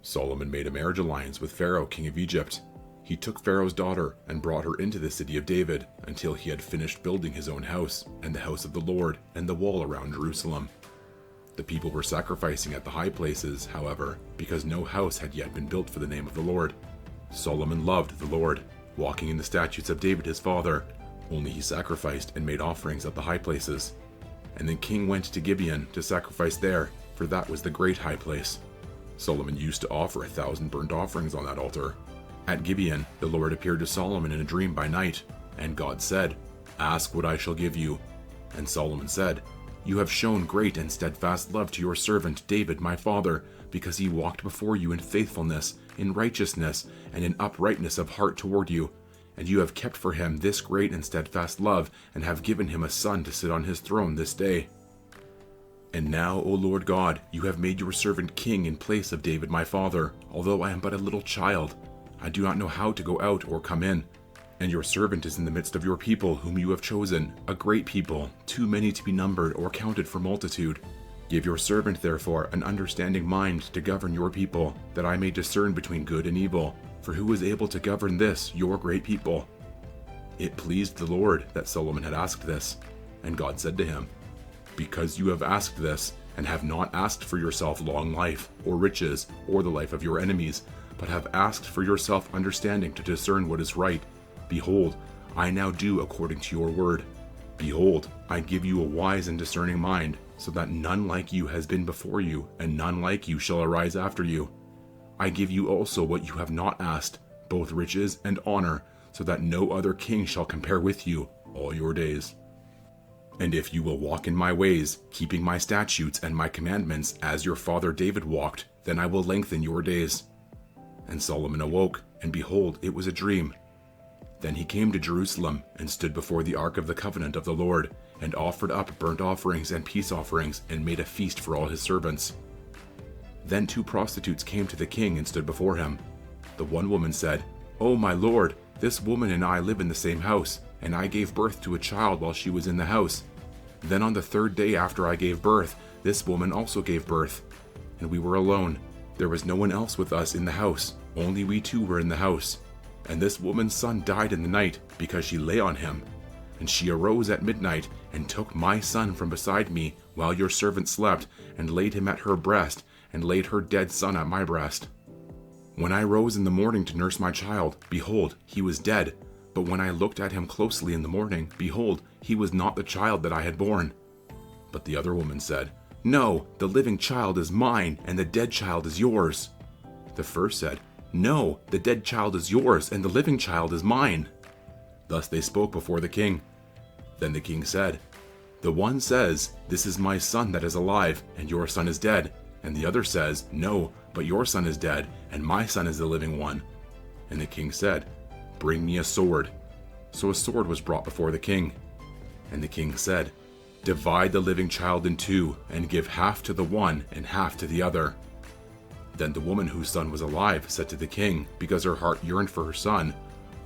Solomon made a marriage alliance with Pharaoh, king of Egypt. He took Pharaoh's daughter and brought her into the city of David until he had finished building his own house and the house of the Lord and the wall around Jerusalem. The people were sacrificing at the high places, however, because no house had yet been built for the name of the Lord. Solomon loved the Lord, walking in the statutes of David his father, only he sacrificed and made offerings at the high places. And the king went to Gibeon to sacrifice there, for that was the great high place. Solomon used to offer 1,000 burnt offerings on that altar. At Gibeon, the Lord appeared to Solomon in a dream by night, and God said, "Ask what I shall give you." And Solomon said, "You have shown great and steadfast love to your servant David my father, because he walked before you in faithfulness, in righteousness, and in uprightness of heart toward you. And you have kept for him this great and steadfast love, and have given him a son to sit on his throne this day. And now, O Lord God, you have made your servant king in place of David my father, although I am but a little child. I do not know how to go out or come in. And your servant is in the midst of your people whom you have chosen, a great people, too many to be numbered or counted for multitude. Give your servant, therefore, an understanding mind to govern your people, that I may discern between good and evil. For who is able to govern this, your great people?" It pleased the Lord that Solomon had asked this, and God said to him, "Because you have asked this, and have not asked for yourself long life, or riches, or the life of your enemies, but have asked for yourself understanding to discern what is right, behold, I now do according to your word. Behold, I give you a wise and discerning mind, so that none like you has been before you, and none like you shall arise after you. I give you also what you have not asked, both riches and honor, so that no other king shall compare with you all your days. And if you will walk in my ways, keeping my statutes and my commandments as your father David walked, then I will lengthen your days." And Solomon awoke, and behold, it was a dream. Then he came to Jerusalem, and stood before the ark of the covenant of the Lord, and offered up burnt offerings and peace offerings, and made a feast for all his servants. Then 2 prostitutes came to the king and stood before him. The one woman said, "O my lord, this woman and I live in the same house, and I gave birth to a child while she was in the house. Then on the 3rd day after I gave birth, this woman also gave birth. And we were alone. There was no one else with us in the house, only we 2 were in the house. And this woman's son died in the night, because she lay on him. And she arose at midnight, and took my son from beside me, while your servant slept, and laid him at her breast, and laid her dead son at my breast. When I rose in the morning to nurse my child, behold, he was dead. But when I looked at him closely in the morning, behold, he was not the child that I had borne." But the other woman said, "No, the living child is mine, and the dead child is yours." The first said, "No, the dead child is yours, and the living child is mine." Thus they spoke before the king. Then the king said, "The one says, 'This is my son that is alive, and your son is dead.' And the other says, 'No, but your son is dead, and my son is the living one.' And the king said, 'Bring me a sword.' So a sword was brought before the king. And the king said, 'Divide the living child in 2, and give half to the one and half to the other.' Then the woman whose son was alive said to the king, because her heart yearned for her son,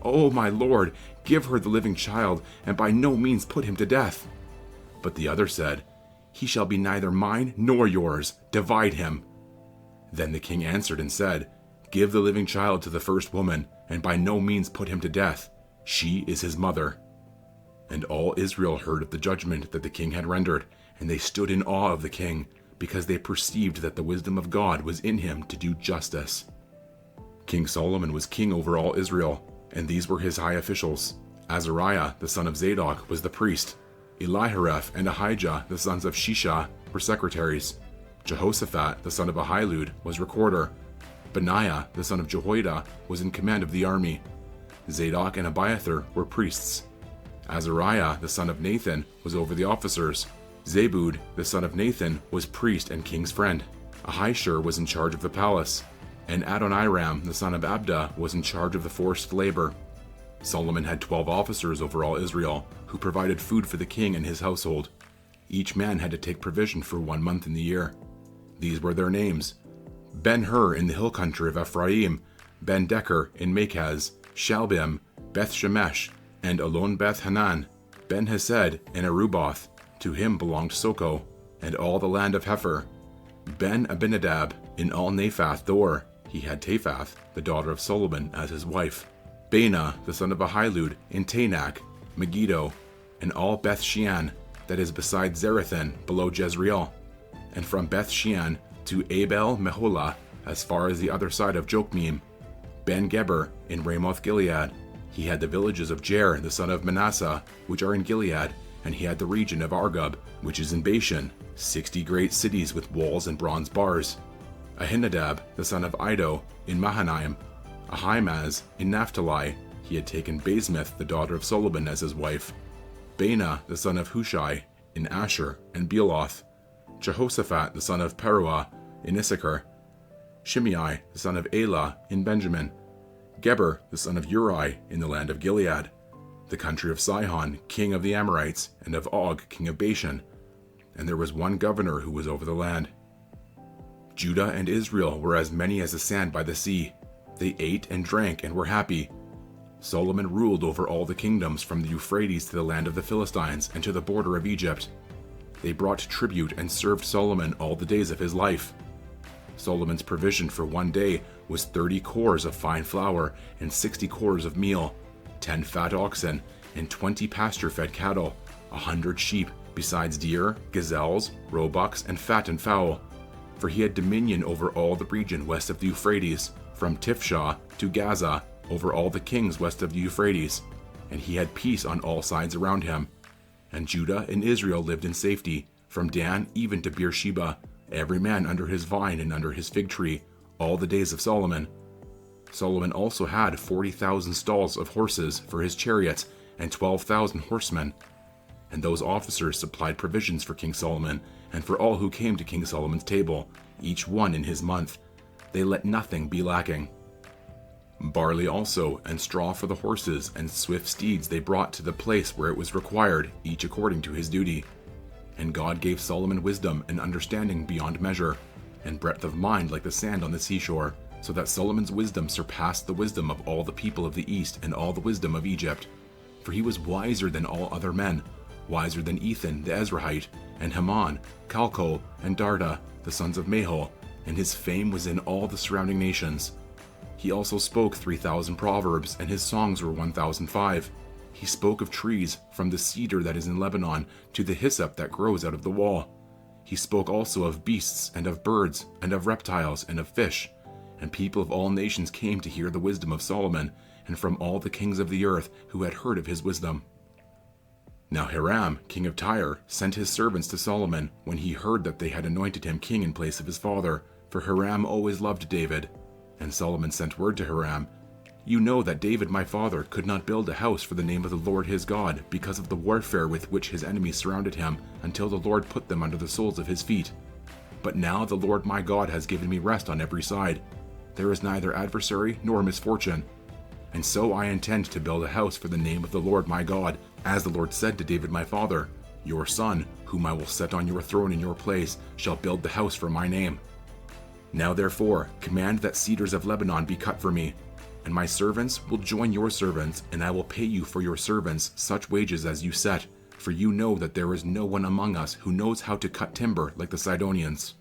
'O my lord, give her the living child, and by no means put him to death.' But the other said, 'He shall be neither mine nor yours. Divide him.' Then the king answered and said, 'Give the living child to the first woman, and by no means put him to death. She is his mother.' And all Israel heard of the judgment that the king had rendered, and they stood in awe of the king, because they perceived that the wisdom of God was in him to do justice. King Solomon was king over all Israel, and these were his high officials. Azariah, the son of Zadok, was the priest. Elihoreph and Ahijah, the sons of Shisha, were secretaries. Jehoshaphat, the son of Ahilud, was recorder. Benaiah, the son of Jehoiada, was in command of the army. Zadok and Abiathar were priests. Azariah, the son of Nathan, was over the officers. Zabud, the son of Nathan, was priest and king's friend. Ahishur was in charge of the palace. And Adoniram, the son of Abda, was in charge of the forced labor. Solomon had 12 officers over all Israel, who provided food for the king and his household. Each man had to take provision for 1 month in the year. These were their names: Ben-Hur in the hill country of Ephraim, Ben-Decker in Makaz, Shalbim, Beth-Shemesh, and Elon-Beth-Hanan, Ben-Hesed in Aruboth, to him belonged Soko, and all the land of Hepher, Ben-Abinadab in all Naphath Dor, He had Taphath, the daughter of Solomon, as his wife, Baana, the son of Ahilud, in Tanakh, Megiddo, and all Beth Shean, that is beside Zarethan, below Jezreel, and from Beth Shean to Abel Meholah, as far as the other side of Jokmeam, Ben-Geber in Ramoth Gilead. He had the villages of Jair, the son of Manasseh, which are in Gilead, and he had the region of Argob, which is in Bashan, 60 great cities with walls and bronze bars. Ahinadab, the son of Iddo, in Mahanaim. Ahimaaz, in Naphtali. He had taken Basemath, the daughter of Solomon, as his wife. Baana, the son of Hushai, in Asher, and Bealoth. Jehoshaphat, the son of Peruah, in Issachar. Shimei, the son of Elah, in Benjamin. Geber, the son of Uri, in the land of Gilead, the country of Sihon, king of the Amorites, and of Og, king of Bashan. And there was one governor who was over the land. Judah and Israel were as many as the sand by the sea. They ate and drank and were happy. Solomon ruled over all the kingdoms from the Euphrates to the land of the Philistines and to the border of Egypt. They brought tribute and served Solomon all the days of his life. Solomon's provision for one day was 30 cores of fine flour and 60 cores of meal, 10 fat oxen, and 20 pasture-fed cattle, 100 sheep, besides deer, gazelles, roebucks, and fattened fowl. For he had dominion over all the region west of the Euphrates, from Tifshah to Gaza, over all the kings west of the Euphrates, and he had peace on all sides around him. And Judah and Israel lived in safety, from Dan even to Beersheba, every man under his vine and under his fig tree, all the days of Solomon. Solomon also had 40,000 stalls of horses for his chariots, and 12,000 horsemen. And those officers supplied provisions for King Solomon, and for all who came to King Solomon's table, each one in his month. They let nothing be lacking. Barley also, and straw for the horses, and swift steeds they brought to the place where it was required, each according to his duty. And God gave Solomon wisdom and understanding beyond measure, and breadth of mind like the sand on the seashore, so that Solomon's wisdom surpassed the wisdom of all the people of the east and all the wisdom of Egypt. For he was wiser than all other men, wiser than Ethan the Ezrahite, and Heman, Calcol, and Darda, the sons of Mahol, and his fame was in all the surrounding nations. He also spoke 3,000 proverbs, and his songs were 1,005. He spoke of trees, from the cedar that is in Lebanon to the hyssop that grows out of the wall. He spoke also of beasts, and of birds, and of reptiles, and of fish. And people of all nations came to hear the wisdom of Solomon, and from all the kings of the earth who had heard of his wisdom. Now Hiram, king of Tyre, sent his servants to Solomon when he heard that they had anointed him king in place of his father, for Hiram always loved David. And Solomon sent word to Hiram, "You know that David my father could not build a house for the name of the Lord his God, because of the warfare with which his enemies surrounded him, until the Lord put them under the soles of his feet. But now the Lord my God has given me rest on every side. There is neither adversary nor misfortune. And so I intend to build a house for the name of the Lord my God, as the Lord said to David my father, Your son, whom I will set on your throne in your place, shall build the house for my name. Now therefore, command that cedars of Lebanon be cut for me, and my servants will join your servants, and I will pay you for your servants such wages as you set, for you know that there is no one among us who knows how to cut timber like the Sidonians."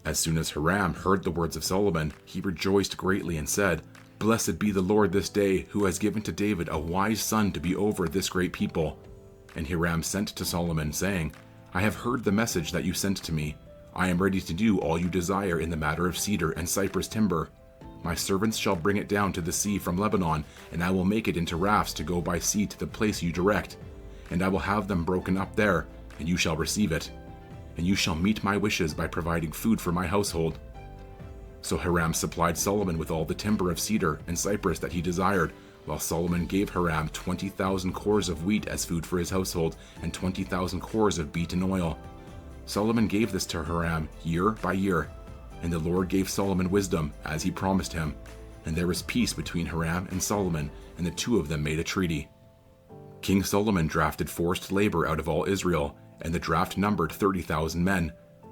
As soon as Hiram heard the words of Solomon, he rejoiced greatly and said, "Blessed be the Lord this day, who has given to David a wise son to be over this great people." And Hiram sent to Solomon, saying, "I have heard the message that you sent to me. I am ready to do all you desire in the matter of cedar and cypress timber. My servants shall bring it down to the sea from Lebanon, and I will make it into rafts to go by sea to the place you direct. And I will have them broken up there, and you shall receive it. And you shall meet my wishes by providing food for my household." So Hiram supplied Solomon with all the timber of cedar and cypress that he desired, while Solomon gave Hiram 20,000 cores of wheat as food for his household, and 20,000 cores of beaten oil. Solomon gave this to Hiram year by year, and the Lord gave Solomon wisdom, as he promised him. And there was peace between Hiram and Solomon, and the two of them made a treaty. King Solomon drafted forced labor out of all Israel, and the draft numbered 30,000 men.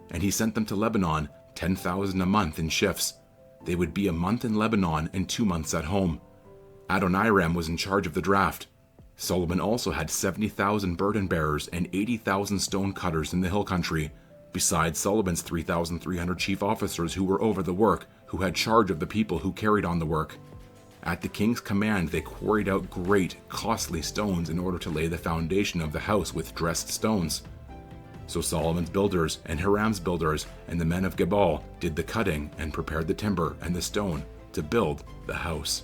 And he sent them to Lebanon, 10,000 a month in shifts. They would be a month in Lebanon and 2 months at home. Adoniram was in charge of the draft. Solomon also had 70,000 burden bearers and 80,000 stone cutters in the hill country, besides Solomon's 3,300 chief officers who were over the work, who had charge of the people who carried on the work. At the king's command, they quarried out great, costly stones in order to lay the foundation of the house with dressed stones. So Solomon's builders and Hiram's builders and the men of Gebal did the cutting and prepared the timber and the stone to build the house.